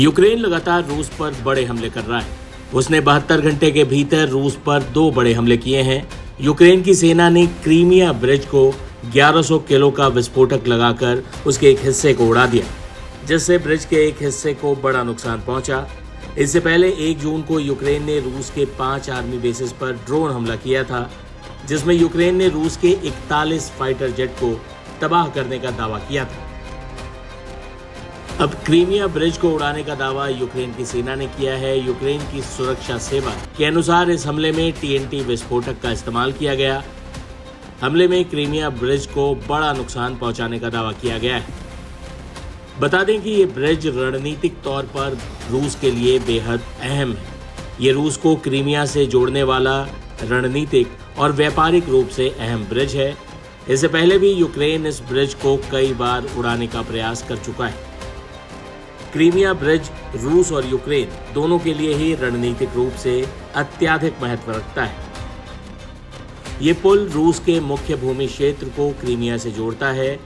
Ukraine लगातार रूस पर बड़े हमले कर रहा है। उसने 72 घंटे के भीतर रूस पर 2 बड़े हमले किए हैं। यूक्रेन की सेना ने क्रीमिया ब्रिज को 1100 किलो का विस्फोटक लगाकर उसके एक हिस्से को उड़ा दिया, जिससे ब्रिज के एक हिस्से को बड़ा नुकसान पहुंचा। इससे पहले 1 जून को यूक्रेन ने रूस के 5 आर्मी बेसिस पर ड्रोन हमला किया था, जिसमें यूक्रेन ने रूस के 41 फाइटर जेट को तबाह करने का दावा किया था। अब क्रीमिया ब्रिज को उड़ाने का दावा यूक्रेन की सेना ने किया है। यूक्रेन की सुरक्षा सेवा के अनुसार इस हमले में टीएनटी विस्फोटक का इस्तेमाल किया गया। हमले में क्रीमिया ब्रिज को बड़ा नुकसान पहुंचाने का दावा किया गया है। बता दें कि ये ब्रिज रणनीतिक तौर पर रूस के लिए बेहद अहम है। ये रूस को क्रीमिया से जोड़ने वाला रणनीतिक और व्यापारिक रूप से अहम ब्रिज है। इससे पहले भी यूक्रेन इस ब्रिज को कई बार उड़ाने का प्रयास कर चुका है। क्रीमिया ब्रिज रूस और यूक्रेन दोनों के लिए ही रणनीतिक रूप से अत्यधिक महत्व रखता है। ये पुल रूस के मुख्य भूमि क्षेत्र को क्रीमिया से जोड़ता है।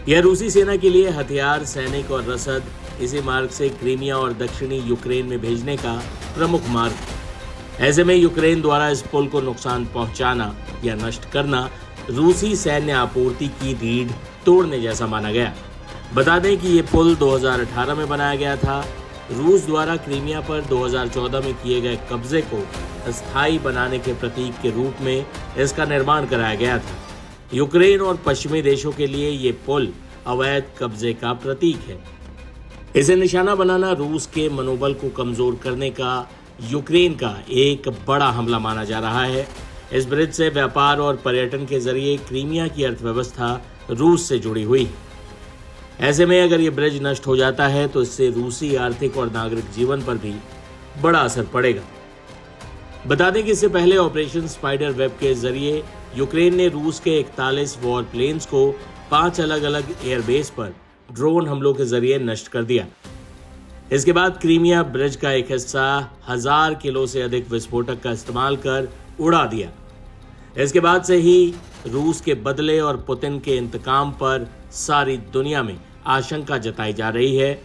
यह रूसी सेना के लिए हथियार, सैनिक और रसद इसी मार्ग से क्रीमिया और दक्षिणी यूक्रेन में भेजने का प्रमुख मार्ग है। ऐसे में यूक्रेन द्वारा इस पुल को नुकसान पहुंचाना या नष्ट करना रूसी सैन्य आपूर्ति की रीढ़ तोड़ने जैसा माना गया। बता दें कि ये पुल 2018 में बनाया गया था। रूस द्वारा क्रीमिया पर 2014 में किए गए कब्जे को स्थायी बनाने के प्रतीक के रूप में इसका निर्माण कराया गया था। यूक्रेन और पश्चिमी देशों के लिए ये पुल अवैध कब्जे का प्रतीक है। इसे निशाना बनाना रूस के मनोबल को कमजोर करने का यूक्रेन का एक बड़ा हमला माना जा रहा है। इस ब्रिज से व्यापार और पर्यटन के जरिए क्रीमिया की अर्थव्यवस्था रूस से जुड़ी हुई है। ऐसे में अगर ये ब्रिज नष्ट हो जाता है तो इससे रूसी आर्थिक और नागरिक जीवन पर भी बड़ा असर पड़ेगा। बता दें कि इससे पहले ऑपरेशन स्पाइडर वेब के जरिए यूक्रेन ने रूस के 41 वॉर प्लेन्स को 5 अलग अलग एयरबेस पर ड्रोन हमलों के जरिए नष्ट कर दिया। इसके बाद क्रीमिया ब्रिज का एक हिस्सा 1000 किलो से अधिक विस्फोटक का इस्तेमाल कर उड़ा दिया। इसके बाद से ही रूस के बदले और पुतिन के इंतकाम पर सारी दुनिया में आशंका जताई जा रही है।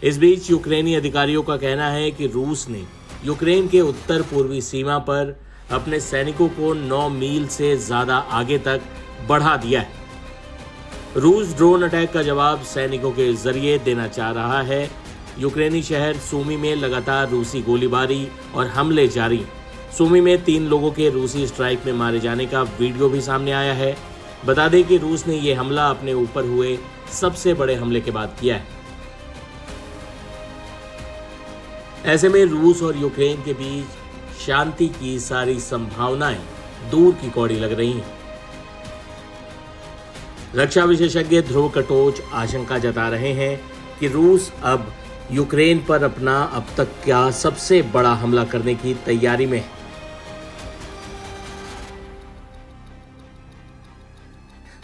इस बीच यूक्रेनी अधिकारियों का कहना है कि रूस ने यूक्रेन के उत्तर पूर्वी सीमा पर अपने सैनिकों को 9 मील से ज्यादा आगे तक बढ़ा दिया है। रूस ड्रोन अटैक का जवाब सैनिकों के जरिए देना चाह रहा है। यूक्रेनी शहर सूमी में लगातार रूसी गोलीबारी और हमले जारी। सूमी में 3 लोगों के रूसी स्ट्राइक में मारे जाने का वीडियो भी सामने आया है। बता दें कि रूस ने यह हमला अपने ऊपर हुए सबसे बड़े हमले के बाद किया है। ऐसे में रूस और यूक्रेन के बीच शांति की सारी संभावनाएं दूर की कौड़ी लग रही हैं। रक्षा विशेषज्ञ ध्रुव कटोच आशंका जता रहे हैं कि रूस अब यूक्रेन पर अपना अब तक का सबसे बड़ा हमला करने की तैयारी में है।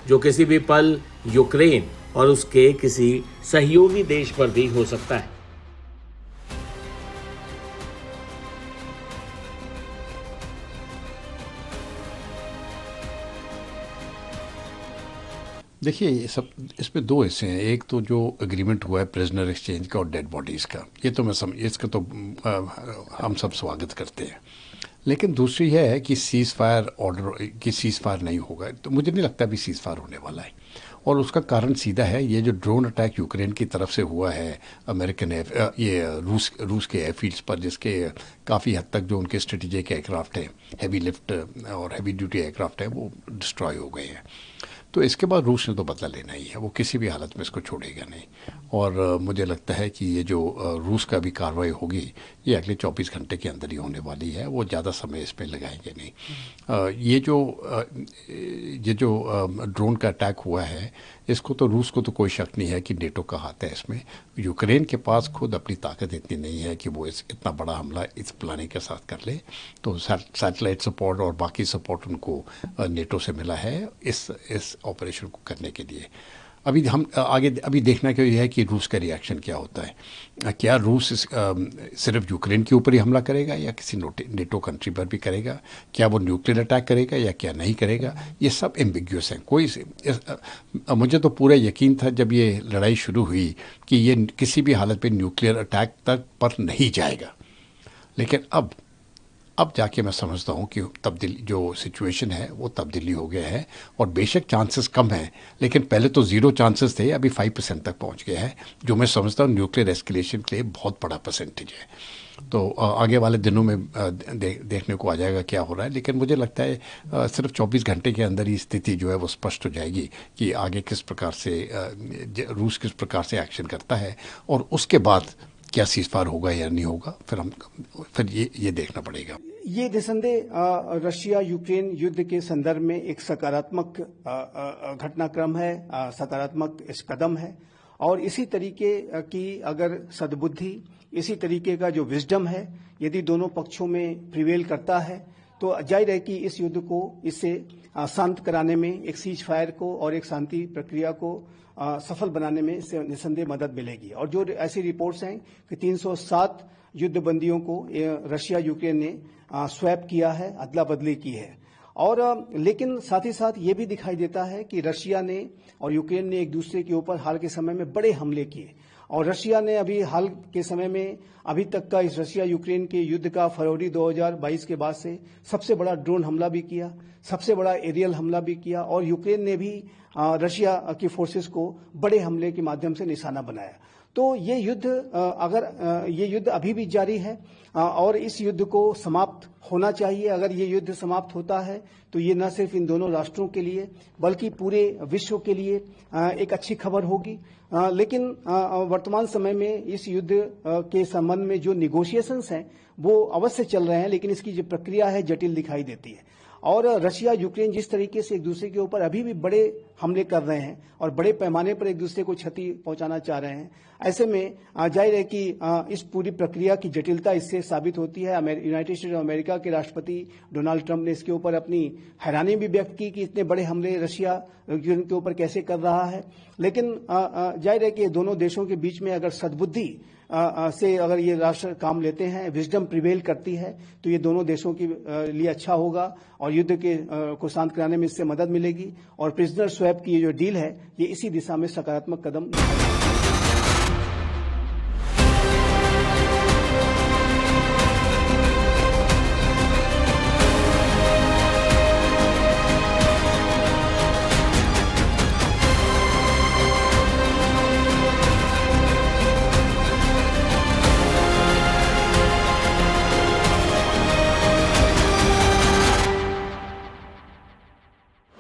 जो किसी भी पल यूक्रेन और उसके किसी सहयोगी देश पर भी हो सकता है। देखिए, ये सब इसमें 2 हिस्से हैं। एक तो जो एग्रीमेंट हुआ है प्रिजनर एक्सचेंज का और डेड बॉडीज़ का, ये तो मैं इसका तो हम सब स्वागत करते हैं। लेकिन दूसरी है कि सीज़ फायर ऑर्डर की सीज़ फायर नहीं होगा। तो मुझे नहीं लगता भी सीज़ फायर होने वाला है, और उसका कारण सीधा है। ये जो ड्रोन अटैक यूक्रेन की तरफ से हुआ है अमेरिकन ये रूस के एयरफील्ड्स पर, जिसके काफ़ी हद तक जो उनके स्ट्रेटेजिक एयरक्राफ्ट हैं, हैवी लिफ्ट और हैवी ड्यूटी एयरक्राफ्ट हैं, वो डिस्ट्रॉय हो गए हैं। तो इसके बाद रूस ने तो बदला लेना ही है। वो किसी भी हालत में इसको छोड़ेगा नहीं। और मुझे लगता है कि ये जो रूस का भी कार्रवाई होगी, ये अगले 24 घंटे के अंदर ही होने वाली है। वो ज़्यादा समय इस पर लगाएंगे नहीं। ये जो ड्रोन का अटैक हुआ है, इसको तो रूस को तो कोई शक नहीं है कि नेटो का हाथ है इसमें। यूक्रेन के पास खुद अपनी ताकत इतनी नहीं है कि वो इतना बड़ा हमला इस प्लानिंग के साथ कर ले। तो सैटेलाइट सपोर्ट और बाकी सपोर्ट उनको नेटो से मिला है इस ऑपरेशन को करने के लिए। अभी हम आगे अभी देखना क्या है कि रूस का रिएक्शन क्या होता है। क्या रूस सिर्फ यूक्रेन के ऊपर ही हमला करेगा या किसी नेटो कंट्री पर भी करेगा? क्या वो न्यूक्लियर अटैक करेगा या क्या नहीं करेगा? ये सब एम्बिग्यूअस है। मुझे तो पूरा यकीन था जब ये लड़ाई शुरू हुई कि ये किसी भी हालत पे न्यूक्लियर अटैक तक पर नहीं जाएगा। लेकिन अब जाके मैं समझता हूँ कि तब्दीली जो सिचुएशन है वो तब्दीली हो गया है, और बेशक चांसेस कम हैं, लेकिन पहले तो 0 चांसेस थे, अभी 5% तक पहुँच गया है, जो मैं समझता हूँ न्यूक्लियर एस्केलेशन के लिए बहुत बड़ा परसेंटेज है। तो आगे वाले दिनों में देखने को आ जाएगा क्या हो रहा है, लेकिन मुझे लगता है सिर्फ 24 घंटे के अंदर ही स्थिति जो है वो स्पष्ट हो जाएगी कि आगे किस प्रकार से रूस किस प्रकार से एक्शन करता है, और उसके बाद क्या सीज़फायर होगा या नहीं होगा, फिर ये देखना पड़ेगा। ये निसंदेह रशिया यूक्रेन युद्ध के संदर्भ में एक सकारात्मक घटनाक्रम है, सकारात्मक इस कदम है, और इसी तरीके की अगर सद्बुद्धि, इसी तरीके का जो विजडम है, यदि दोनों पक्षों में प्रिवेल करता है तो जाहिर है कि इस युद्ध को इससे शांत कराने में, एक सीज फायर को और एक शांति प्रक्रिया को सफल बनाने में इससे निसंदेह मदद मिलेगी। और जो ऐसी रिपोर्ट्स हैं कि 307 युद्ध बंदियों को रशिया यूक्रेन ने स्वैप किया है, अदला बदली की है। और लेकिन साथ ही साथ ये भी दिखाई देता है कि रशिया ने और यूक्रेन ने एक दूसरे के ऊपर हाल के समय में बड़े हमले किए, और रशिया ने अभी हाल के समय में अभी तक का इस रशिया यूक्रेन के युद्ध का फरवरी 2022 के बाद से सबसे बड़ा ड्रोन हमला भी किया, सबसे बड़ा एरियल हमला भी किया, और यूक्रेन ने भी रशिया की फोर्सेस को बड़े हमले के माध्यम से निशाना बनाया। तो ये युद्ध ये युद्ध अभी भी जारी है, और इस युद्ध को समाप्त होना चाहिए। अगर ये युद्ध समाप्त होता है तो ये न सिर्फ इन दोनों राष्ट्रों के लिए बल्कि पूरे विश्व के लिए एक अच्छी खबर होगी। लेकिन वर्तमान समय में इस युद्ध के संबंध में जो निगोशिएशंस हैं वो अवश्य चल रहे हैं, लेकिन इसकी जो प्रक्रिया है जटिल दिखाई देती है। और रशिया यूक्रेन जिस तरीके से एक दूसरे के ऊपर अभी भी बड़े हमले कर रहे हैं और बड़े पैमाने पर एक दूसरे को क्षति पहुंचाना चाह रहे हैं, ऐसे में जाहिर है कि इस पूरी प्रक्रिया की जटिलता इससे साबित होती है। यूनाइटेड स्टेट्स ऑफ अमेरिका के राष्ट्रपति डोनाल्ड ट्रंप ने इसके ऊपर अपनी हैरानी भी व्यक्त की कि इतने बड़े हमले रशिया यूक्रेन के ऊपर कैसे कर रहा है। लेकिन जाहिर है कि दोनों देशों के बीच में अगर सद्बुद्धि से अगर ये राष्ट्र काम लेते हैं, विजडम प्रिवेल करती है, तो ये दोनों देशों के लिए अच्छा होगा और युद्ध के को शांत कराने में इससे मदद मिलेगी। और प्रिजनर स्वैप की ये जो डील है ये इसी दिशा में सकारात्मक कदम